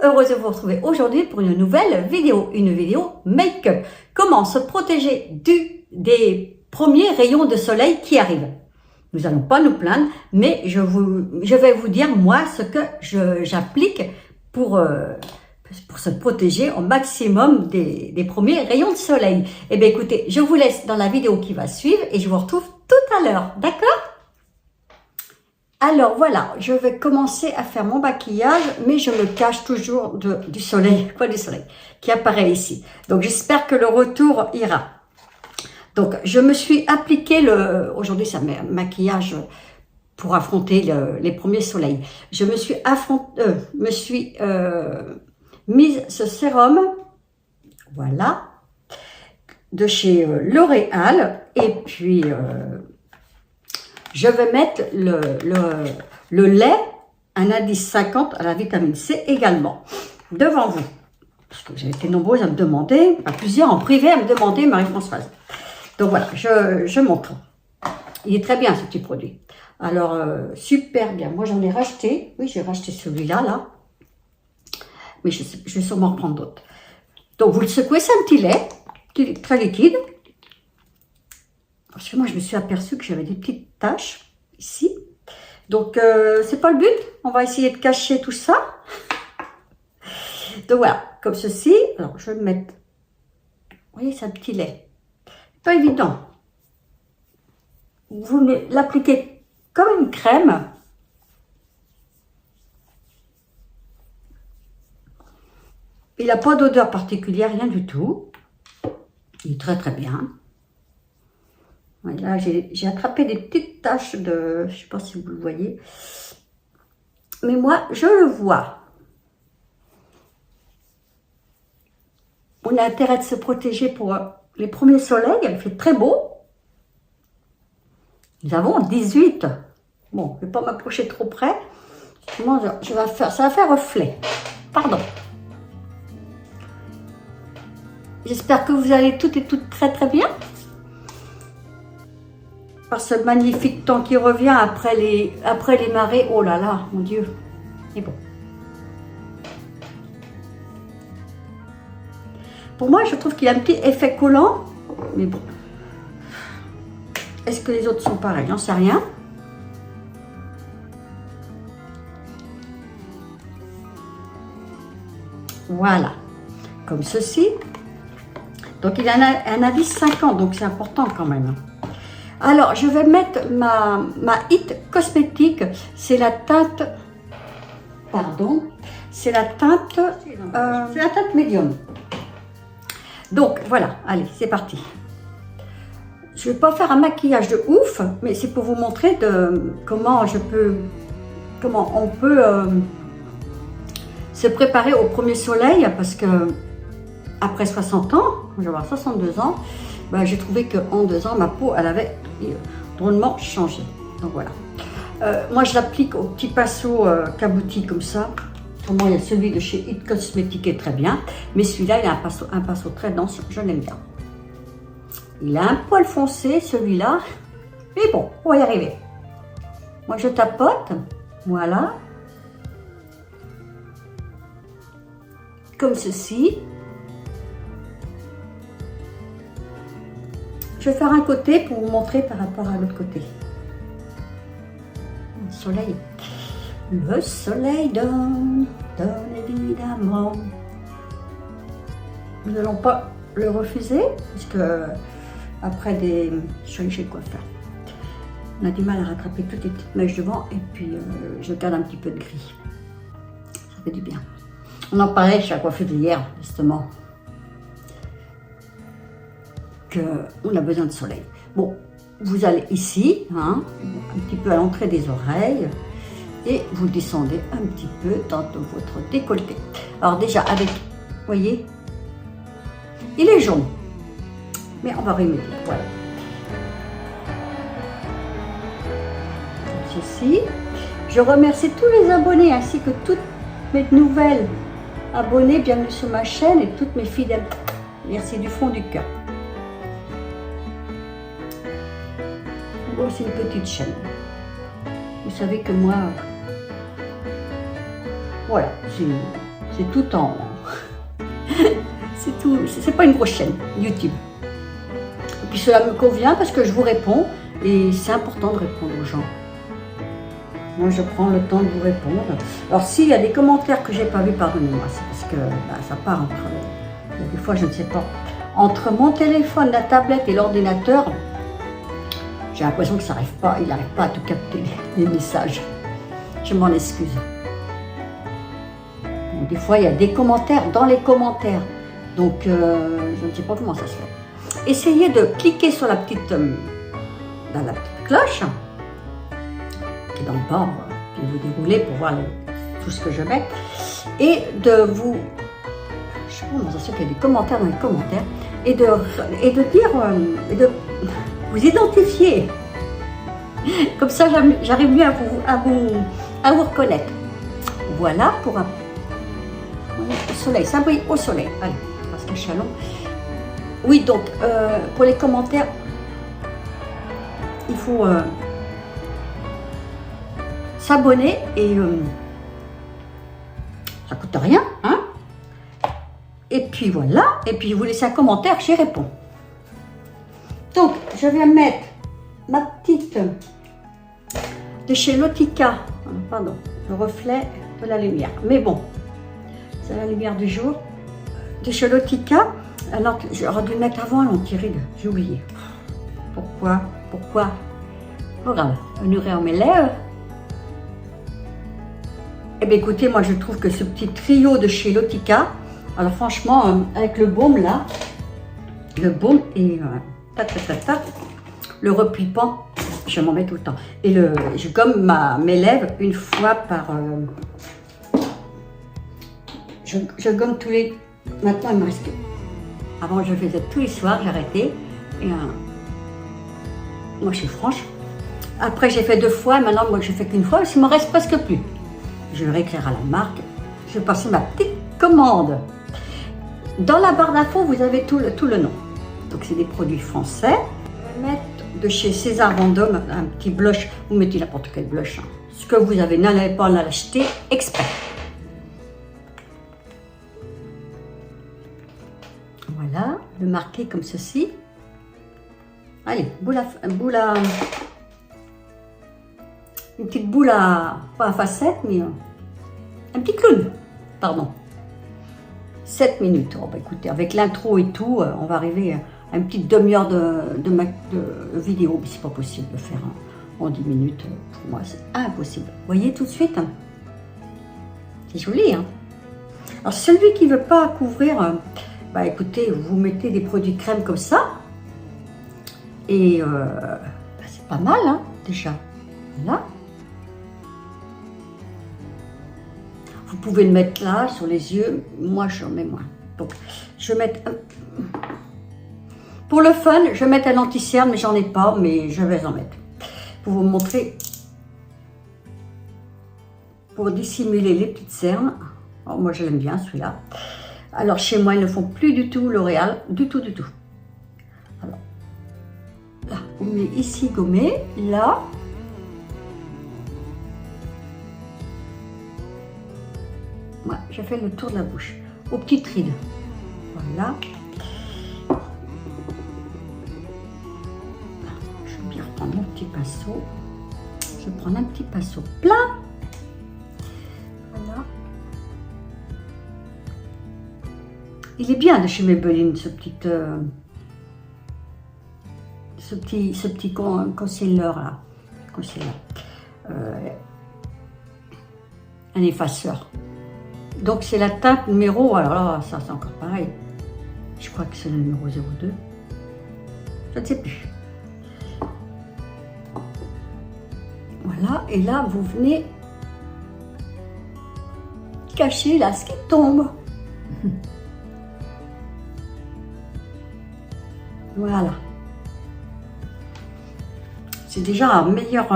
heureuse de vous retrouver aujourd'hui pour une nouvelle vidéo, make-up. Comment se protéger des premiers rayons de soleil qui arrivent. Nous n'allons pas nous plaindre, mais je vais vous dire moi ce que j'applique pour se protéger au maximum des premiers rayons de soleil. Eh bien écoutez, je vous laisse dans la vidéo qui va suivre et je vous retrouve tout à l'heure, d'accord? Alors voilà, je vais commencer à faire mon maquillage, mais je me cache toujours du soleil, quoi du soleil, qui apparaît ici. Donc j'espère que le retour ira. Donc je me suis appliqué aujourd'hui c'est un maquillage pour affronter les premiers soleils. Je me suis mise ce sérum, voilà, de chez L'Oréal, et puis je vais mettre le lait, un indice 50 à la vitamine C également, devant vous. Parce que j'ai été nombreuses à me demander, à plusieurs en privé à me demander, Marie-Françoise. Donc voilà, je montre. Il est très bien ce petit produit. Alors, super bien. Moi j'en ai racheté, oui j'ai racheté celui-là, là. Mais je vais sûrement reprendre d'autres. Donc vous le secouez, c'est un petit lait, très liquide. Parce que moi, je me suis aperçue que j'avais des petites taches ici. Donc, c'est pas le but. On va essayer de cacher tout ça. Donc, voilà, comme ceci. Alors, je vais me mettre... Vous voyez, c'est un petit lait. Pas évident. Vous l'appliquez comme une crème. Il n'a pas d'odeur particulière, rien du tout. Il est très, très bien. Là, j'ai attrapé des petites taches de... Je ne sais pas si vous le voyez. Mais moi, je le vois. On a intérêt de se protéger pour les premiers soleils. Il fait très beau. Nous avons 18. Bon, je ne vais pas m'approcher trop près. Sinon, ça va faire reflet. Pardon. J'espère que vous allez toutes et toutes très très bien. Par ce magnifique temps qui revient après les marées. Oh là là, mon Dieu. Et bon. Pour moi, je trouve qu'il y a un petit effet collant. Mais bon. Est-ce que les autres sont pareils? J'en sais rien. Voilà. Comme ceci. Donc, il a un indice 50. Donc, c'est important quand même. Alors, je vais mettre ma Hit cosmétique, c'est la teinte, pardon, c'est la teinte médium. Donc, voilà, allez, c'est parti. Je ne vais pas faire un maquillage de ouf, mais c'est pour vous montrer comment on peut se préparer au premier soleil, parce que après 60 ans, je vais avoir 62 ans, ben, j'ai trouvé qu'en 2 ans, ma peau, elle avait drôlement changé. Donc voilà. Moi, je l'applique au petit pinceau cabouti comme ça. Pour moi, il y a celui de chez Hit Cosmétique qui est très bien. Mais celui-là, il a un pinceau très dense. Je l'aime bien. Il a un poil foncé, celui-là. Mais bon, on va y arriver. Moi, je tapote. Voilà. Comme ceci. Je vais faire un côté pour vous montrer par rapport à l'autre côté. Le soleil. Le soleil donne évidemment. Nous n'allons pas le refuser, puisque après je sais quoi faire. On a du mal à rattraper toutes les petites mèches devant, et puis je garde un petit peu de gris. Ça fait du bien. On en parlait chez la coiffeuse hier, justement. On a besoin de soleil. Bon, vous allez ici, hein, un petit peu à l'entrée des oreilles, et vous descendez un petit peu dans votre décolleté. Alors déjà, avec, vous voyez, il est jaune, mais on va remédier, voilà. Comme ceci. Je remercie tous les abonnés, ainsi que toutes mes nouvelles abonnés, bienvenue sur ma chaîne, et toutes mes fidèles. Merci du fond du cœur. Oh, c'est une petite chaîne. Vous savez que moi, voilà, C'est tout en... c'est tout, c'est pas une grosse chaîne, YouTube. Et puis cela me convient parce que je vous réponds et c'est important de répondre aux gens. Moi, je prends le temps de vous répondre. Alors, s'il y a des commentaires que j'ai pas vus, pardonnez-moi, c'est parce que ça part entre... Des fois, je ne sais pas. Entre mon téléphone, la tablette et l'ordinateur, j'ai l'impression que ça n'arrive pas, il n'arrive pas à tout capter les messages. Je m'en excuse. Bon, des fois, il y a des commentaires dans les commentaires. Donc, je ne sais pas comment ça se fait. Essayez de cliquer sur la petite, dans la petite cloche, qui est dans le bas, puis vous déroulez pour voir tout ce que je mets, et de vous... Je sais pas comment ça se fait qu'il y a des commentaires dans les commentaires, et de dire... et de vous identifier. Comme ça, j'arrive mieux à vous reconnaître. Voilà pour au soleil, ça brille au soleil. Allez, parce que chalon. Oui, donc pour les commentaires, il faut s'abonner et ça coûte rien, hein. Et puis voilà, et puis vous laissez un commentaire, j'y réponds. Donc, je vais mettre ma petite de chez Lotica, pardon, le reflet de la lumière. Mais bon, c'est la lumière du jour. De chez Lotica, alors j'aurais dû mettre avant l'anti-ride, j'ai oublié. Pourquoi? Regarde, un urée à mes lèvres. Eh bien écoutez, moi je trouve que ce petit trio de chez Lotica, alors franchement, avec le baume là, le baume et le repli-pan, je m'en mets tout le temps. Et je gomme mes lèvres une fois par... je gomme tous les... Maintenant il me reste... Avant je faisais tous les soirs, j'ai arrêté. Et, moi je suis franche. Après j'ai fait 2 fois, maintenant moi je fais qu'une fois, parce qu'il me reste presque plus. Je vais écrire à la marque. Je vais passer ma petite commande. Dans la barre d'infos, vous avez tout le nom. Donc c'est des produits français. Je vais mettre de chez César Vendôme un petit blush. Vous mettez n'importe quel blush. Hein. Ce que vous avez, n'allez pas l'acheter exprès. Voilà, le marquer comme ceci. Allez, une petite boule à, pas à facettes, mais un petit clown, pardon. 7 minutes. Oh, bah, écoutez, avec l'intro et tout, on va arriver à une petite demi-heure de vidéo. Mais c'est pas possible de faire en 10 minutes. Pour moi, c'est impossible. Vous voyez tout de suite, hein. C'est joli, hein. Alors, celui qui ne veut pas couvrir, bah écoutez, vous mettez des produits crème comme ça. Et bah, c'est pas mal, hein, déjà. Voilà. Vous pouvez le mettre là, sur les yeux. Moi, j'en mets moins. Donc, je vais mettre... Pour le fun, je vais mettre un anti-cerne, mais j'en ai pas, mais je vais en mettre. Pour vous montrer... Pour dissimuler les petites cernes. Alors, moi, je l'aime bien, celui-là. Alors, chez moi, ils ne font plus du tout L'Oréal. Du tout, du tout. Alors, là, on met ici gommé. Là... Ouais, je fais le tour de la bouche, aux petites rides. Voilà. Je vais bien reprendre mon petit pinceau. Je vais prendre un petit pinceau plat. Voilà. Il est bien de chez Maybelline, ce petit concealer là. Un effaceur. Donc c'est la teinte numéro, alors là, ça c'est encore pareil. Je crois que c'est le numéro 02. Je ne sais plus. Voilà, et là vous venez cacher là ce qui tombe. Voilà. C'est déjà un meilleur...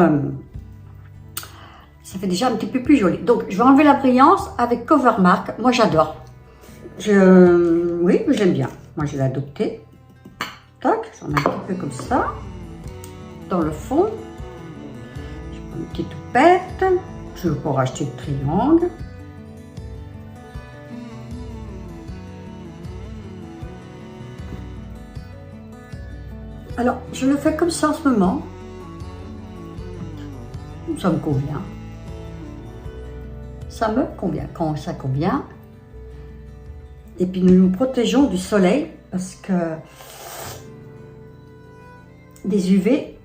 ça fait déjà un petit peu plus joli. Donc, je vais enlever la brillance avec Covermark. Moi, j'adore. Oui, j'aime bien. Moi, je l'ai adopté. Tac, j'en mets un petit peu comme ça. Dans le fond. Je prends une petite toupette. Je vais pas racheter de triangle. Alors, je le fais comme ça en ce moment. Ça me convient. Ça me convient. Quand ça convient. Et puis, nous nous protégeons du soleil parce que des UV.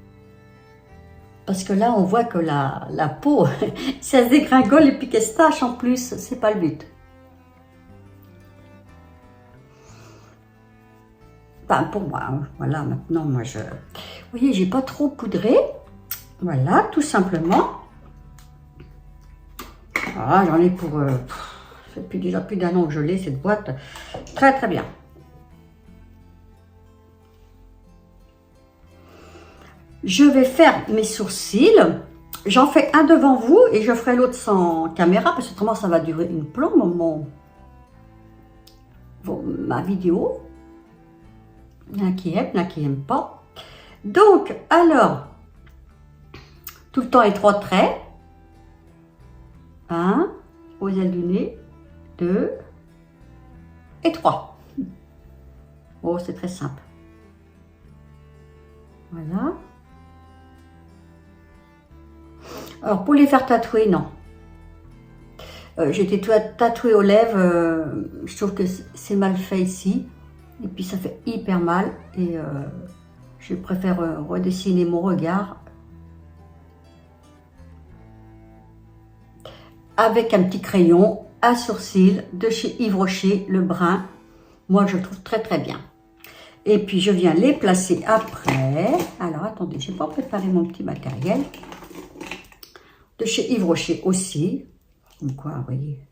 Parce que là, on voit que la peau, ça se dégringole et puis qu'elle se tache en plus. C'est pas le but. Enfin, pour moi, hein. Voilà, maintenant, moi, vous voyez, j'ai pas trop poudré. Voilà, tout simplement. Voilà, j'en ai pour... ça fait déjà plus d'un an que je l'ai, cette boîte. Très, très bien. Je vais faire mes sourcils. J'en fais un devant vous et je ferai l'autre sans caméra parce que autrement, ça va durer une plombe, ma vidéo. Il y en a qui aiment, il y en a qui n'aiment pas. Donc, alors, tout le temps les 3 traits. 1, aux ailes du nez, 2 et 3. Oh, c'est très simple. Voilà. Alors, pour les faire tatouer, non. J'ai été tatouée aux lèvres. Je trouve que c'est mal fait ici. Et puis, ça fait hyper mal. Et je préfère redessiner mon regard avec un petit crayon à sourcils de chez Yves Rocher, le brun. Moi, je le trouve très, très bien. Et puis, je viens les placer après. Alors, attendez, je n'ai pas préparé mon petit matériel. De chez Yves Rocher aussi. Comme quoi, vous voyez.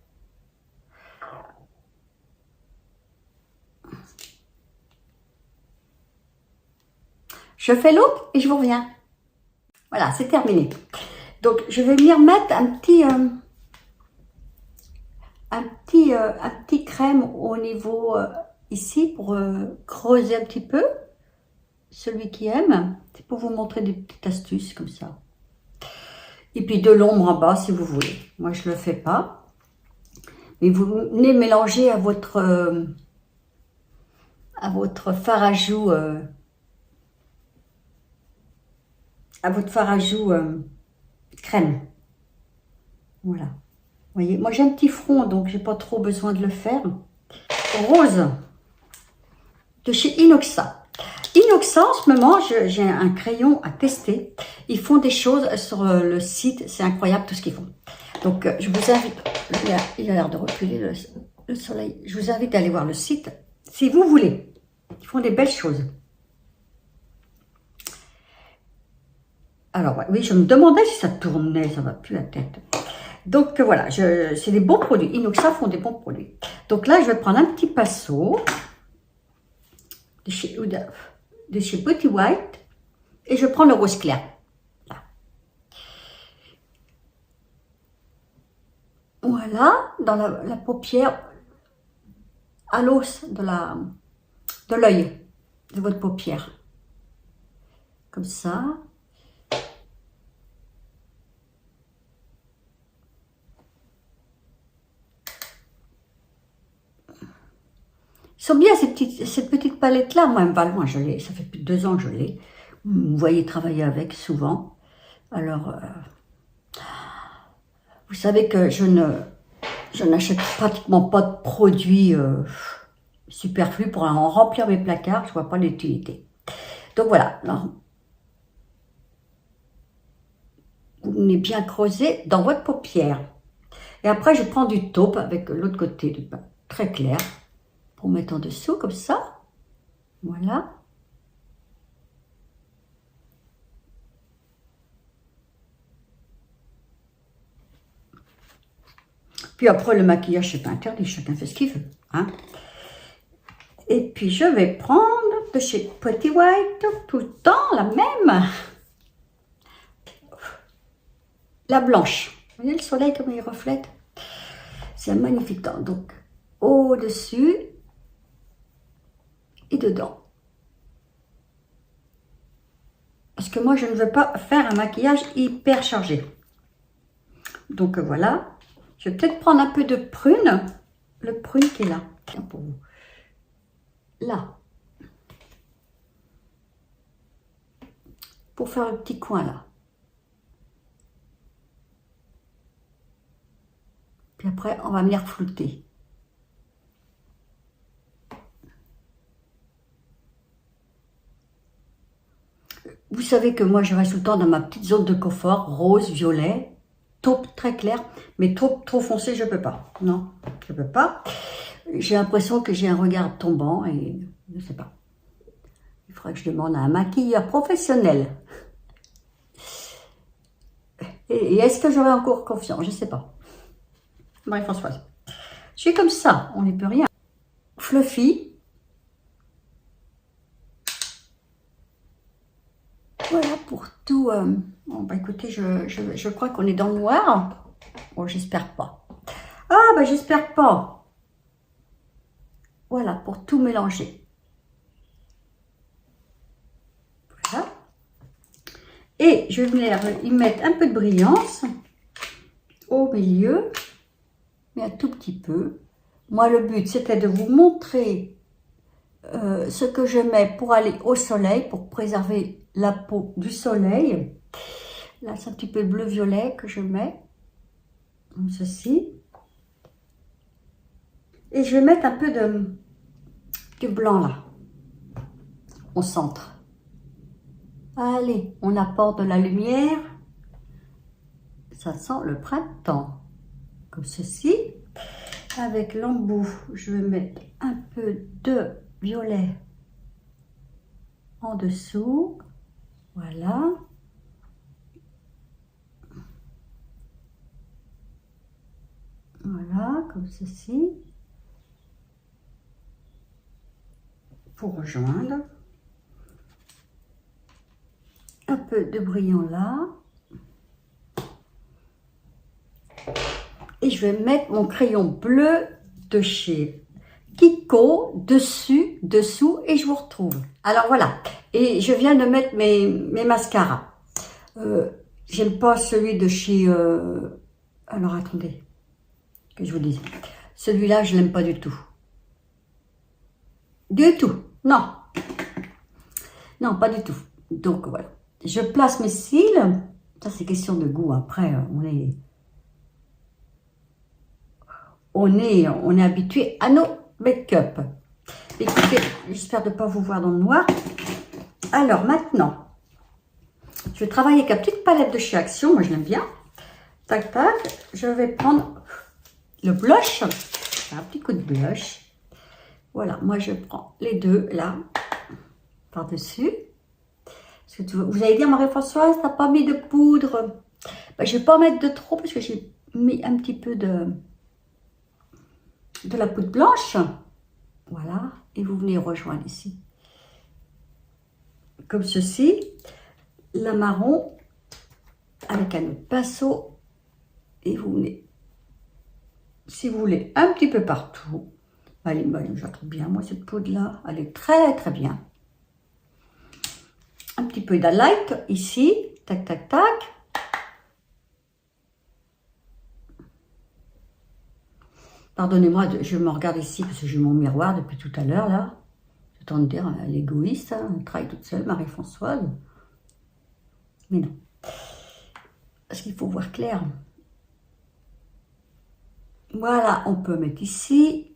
Je fais l'autre et je vous reviens. Voilà, c'est terminé. Donc, je vais venir mettre un petit crème au niveau ici pour creuser un petit peu. Celui qui aime, c'est pour vous montrer des petites astuces comme ça. Et puis de l'ombre en bas si vous voulez. Moi, je ne le fais pas. Mais vous venez mélanger à votre fard à joues. À votre fard à joues crème. Voilà. Vous voyez, moi j'ai un petit front, donc j'ai pas trop besoin de le faire. Rose, de chez Inoxa. Inoxa, en ce moment, j'ai un crayon à tester. Ils font des choses sur le site, c'est incroyable tout ce qu'ils font. Donc, je vous invite, il a l'air de reculer le soleil. Je vous invite à aller voir le site, si vous voulez. Ils font des belles choses. Alors, oui, je me demandais si ça tournait, ça va plus la tête. Donc, voilà, c'est des bons produits. Inoxa font des bons produits. Donc là, je vais prendre un petit pinceau de chez Beauty White et je prends le rose clair. Là. Voilà, dans la paupière, à l'os de l'œil de votre paupière. Comme ça. Ils sont bien cette petite palette-là. Moi, elle me va loin, je l'ai. Ça fait plus de 2 ans que je l'ai. Vous me voyez travailler avec souvent. Alors, vous savez que je n'achète pratiquement pas de produits superflus pour en remplir mes placards. Je ne vois pas l'utilité. Donc voilà. Alors, vous venez bien creuser dans votre paupière. Et après, je prends du taupe avec l'autre côté du pain, très clair. Pour mettre en dessous, comme ça. Voilà. Puis après, le maquillage, c'est pas interdit. Chacun fait ce qu'il veut. Hein. Et puis, je vais prendre de chez Beauty White, tout le temps, la même. La blanche. Vous voyez le soleil, comme il reflète? C'est un magnifique temps. Donc, au-dessus et dedans. Parce que moi, je ne veux pas faire un maquillage hyper chargé. Donc, voilà. Je vais peut-être prendre un peu de prune. Le prune qui est là. Pour vous. Là. pour faire le petit coin là. Puis après, on va venir flouter. Vous savez que moi, je reste tout le temps dans ma petite zone de confort, rose, violet, taupe très clair, mais trop foncé, je peux pas. Non, je peux pas. J'ai l'impression que j'ai un regard tombant et je sais pas. Il faudrait que je demande à un maquilleur professionnel. Et est-ce que j'aurai encore confiance? Je sais pas. Marie-Françoise. Je suis comme ça, on n'y peut rien. Fluffy. Voilà pour tout. Bon, bah écoutez, je crois qu'on est dans le noir. Bon, j'espère pas. Ah, bah j'espère pas. Voilà, pour tout mélanger. Voilà. Et je vais venir y mettre un peu de brillance au milieu, mais un tout petit peu. Moi, le but, c'était de vous montrer ce que je mets pour aller au soleil, pour préserver la peau du soleil. Là, c'est un petit peu bleu-violet que je mets, comme ceci. Et je vais mettre un peu de blanc là, au centre. Allez, on apporte de la lumière. Ça sent le printemps, comme ceci. Avec l'embout, je vais mettre un peu de violet en dessous. Voilà. Voilà, comme ceci. Pour rejoindre. Un peu de brillant là. Et je vais mettre mon crayon bleu de chez Kiko dessus, dessous, et je vous retrouve. Alors voilà, et je viens de mettre mes mascaras. J'aime pas celui de chez... Alors attendez, que je vous dise. Celui-là, je l'aime pas du tout. Du tout, non. Non, pas du tout. Donc voilà, je place mes cils. Ça, c'est question de goût. Après, on est habitué à nos make-up. Écoutez, j'espère ne pas vous voir dans le noir. Alors maintenant, je vais travailler avec la petite palette de chez Action. Moi, je l'aime bien. Tac, tac. Je vais prendre le blush. Un petit coup de blush. Voilà, moi, je prends les deux là, par-dessus. Vous allez dire, Marie-Françoise, t'as pas mis de poudre? Ben, je vais pas en mettre de trop parce que j'ai mis un petit peu de la poudre blanche. Voilà, et vous venez rejoindre ici. Comme ceci. La marron avec un autre pinceau. Et vous venez, si vous voulez, un petit peu partout. Allez, je la trouve bien, moi, cette poudre-là. Elle est très, très bien. Un petit peu d'highlight ici. Tac, tac, tac. Pardonnez-moi, je me regarde ici parce que j'ai mon miroir depuis tout à l'heure, là. J'ai tendance de dire, elle est égoïste, hein, elle travaille toute seule, Marie-Françoise. Mais non. Parce qu'il faut voir clair. Voilà, on peut mettre ici.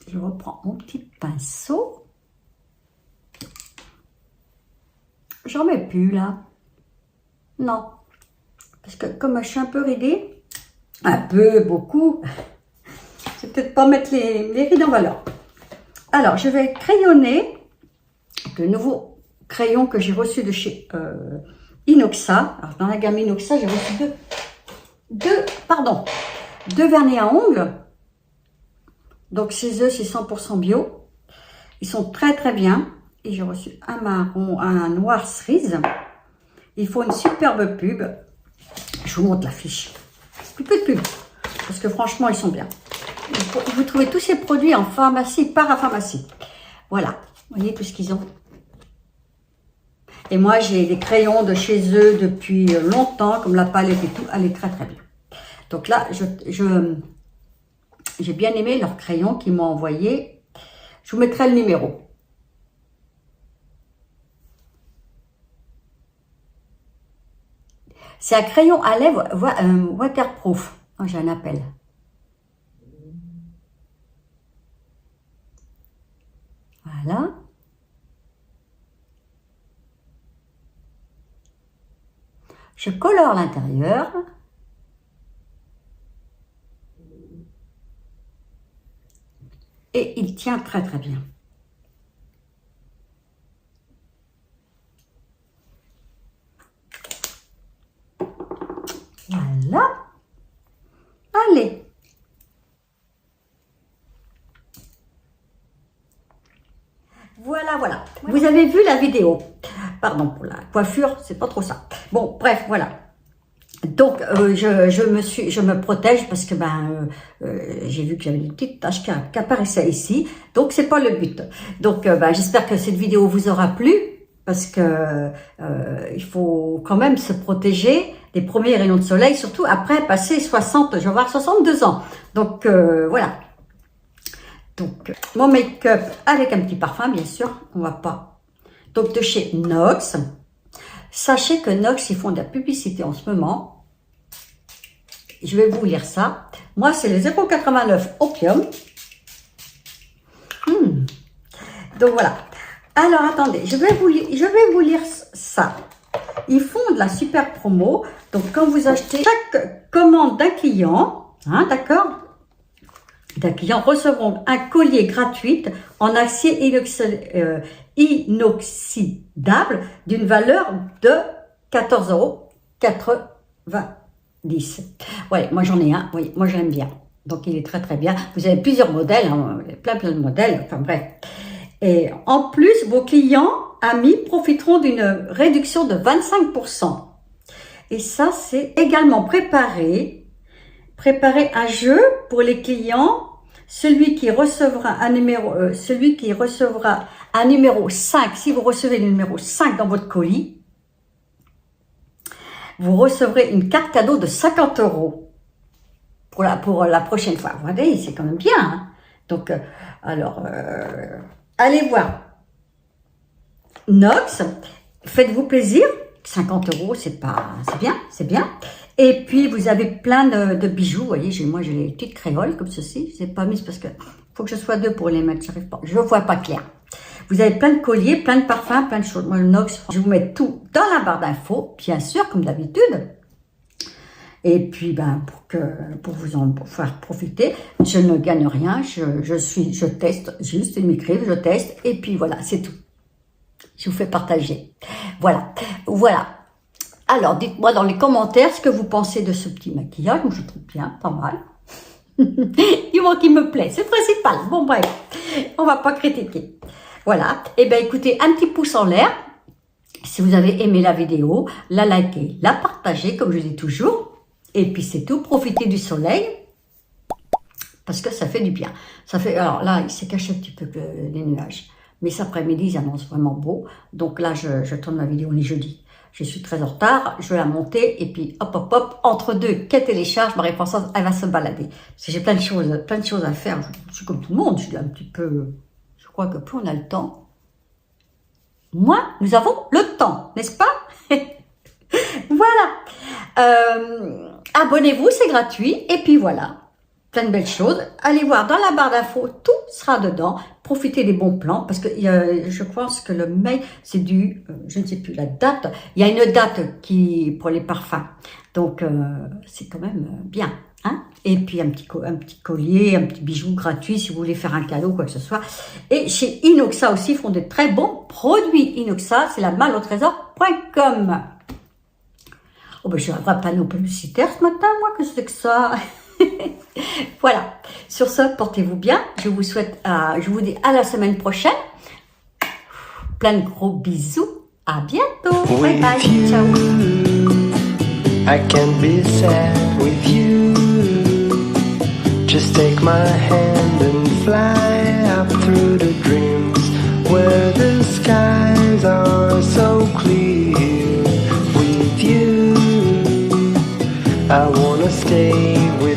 Je reprends mon petit pinceau. J'en mets plus, là. Non. Parce que comme je suis un peu ridée, un peu, beaucoup, je vais peut-être pas mettre les rides en valeur. Alors, je vais crayonner le nouveau crayon que j'ai reçu de chez Inoxa. Alors, dans la gamme Inoxa, j'ai reçu deux vernis à ongles. Donc, chez eux, c'est 100% bio. Ils sont très, très bien. Et j'ai reçu un marron, un noir cerise. Il faut une superbe pub. Je vous montre l'affiche. Plus peu de pub. Parce que franchement, ils sont bien. Vous trouvez tous ces produits en pharmacie, parapharmacie. Voilà. Vous voyez tout ce qu'ils ont. Et moi, j'ai des crayons de chez eux depuis longtemps, comme la palette et tout. Elle est très, très bien. Donc là, j'ai bien aimé leurs crayons qu'ils m'ont envoyé. Je vous mettrai le numéro. C'est un crayon à lèvres waterproof. Oh, j'ai un appel. Voilà. Je colore l'intérieur. Et il tient très très bien. Voilà. Allez. Voilà. Vous avez vu la vidéo. Pardon pour la coiffure, c'est pas trop ça. Bon, bref, voilà. Donc, je me protège parce que j'ai vu qu'il y avait des petites taches qui apparaissaient ici. Donc, c'est pas le but. Donc, j'espère que cette vidéo vous aura plu parce que il faut quand même se protéger des premiers rayons de soleil, surtout après passer 60, je vais avoir 62 ans. Donc, voilà. Donc, mon make-up avec un petit parfum, bien sûr, on va pas. Donc, de chez NOX. Sachez que NOX, ils font de la publicité en ce moment. Je vais vous lire ça. Moi, c'est le 0,89 Opium. Donc, voilà. Alors, attendez, je vais vous lire ça. Ils font de la super promo. Donc, quand vous achetez chaque commande d'un client, d'accord, d'un client recevront un collier gratuit en acier inoxydable d'une valeur de 14,90 €. Ouais, moi j'en ai un, oui, moi j'aime bien. Donc il est très très bien. Vous avez plusieurs modèles, hein, plein de modèles, enfin bref. Et en plus, vos clients amis profiteront d'une réduction de 25%. Et ça, c'est également préparer un jeu pour les clients. Celui qui recevra un numéro 5, si vous recevez le numéro 5 dans votre colis, vous recevrez une carte cadeau de 50 € pour la prochaine fois. Vous voyez, c'est quand même bien. Hein. Donc, allez voir NOX, faites-vous plaisir. 50 €, c'est bien. Et puis, vous avez plein de bijoux. Vous voyez, moi, j'ai les petites créoles comme ceci. Je ne les ai pas mises parce que faut que je sois deux pour les mettre. J'arrive pas. Je ne vois pas clair. Vous avez plein de colliers, plein de parfums, plein de choses. Moi, le NOX, je vais vous mettre tout dans la barre d'infos, bien sûr, comme d'habitude. Et puis, pour vous en faire profiter, je ne gagne rien. Je teste, juste, ils m'écrivent, je teste. Et puis, voilà, c'est tout. Je vous fais partager. Voilà. Alors, dites-moi dans les commentaires ce que vous pensez de ce petit maquillage. Je trouve bien, pas mal. Du moins qu'il me plaît, c'est le principal. Bon, bref, on va pas critiquer. Voilà. Eh bien, écoutez, un petit pouce en l'air. Si vous avez aimé la vidéo, la likez, la partagez, comme je dis toujours. Et puis, c'est tout. Profitez du soleil. Parce que ça fait du bien. Alors là, il s'est caché un petit peu les nuages. Mais cet après-midi, ils annoncent vraiment beau. Donc là, je tourne ma vidéo, on est jeudi. Je suis très en retard, je vais la monter. Et puis, hop, entre deux, qu'elle télécharge, Marie-Françoise, elle va se balader. Parce que j'ai plein de choses à faire. Je suis comme tout le monde, je suis un petit peu... Je crois que plus on a le temps, moins nous avons le temps, n'est-ce pas? Voilà. Abonnez-vous, c'est gratuit. Et puis voilà. Plein de belles choses. Allez voir dans la barre d'infos, tout sera dedans. Profitez des bons plans parce que je pense que le mai, c'est je ne sais plus la date. Il y a une date pour les parfums. Donc, c'est quand même bien. Hein? Et puis, un petit collier, un petit bijou gratuit si vous voulez faire un cadeau, quoi que ce soit. Et chez Inoxa aussi, ils font des très bons produits. Inoxa, c'est la malautrésor.com. Oh ben, je n'ai pas de panneau publicitaire ce matin, moi, que c'est que ça. Voilà. Sur ce, portez-vous bien. Je vous dis à la semaine prochaine. Plein de gros bisous. À bientôt. Bye bye. Ciao. I can't be sad with you. Just take my hand and fly up through the dreams where the skies are so clear with you. I wanna stay with you.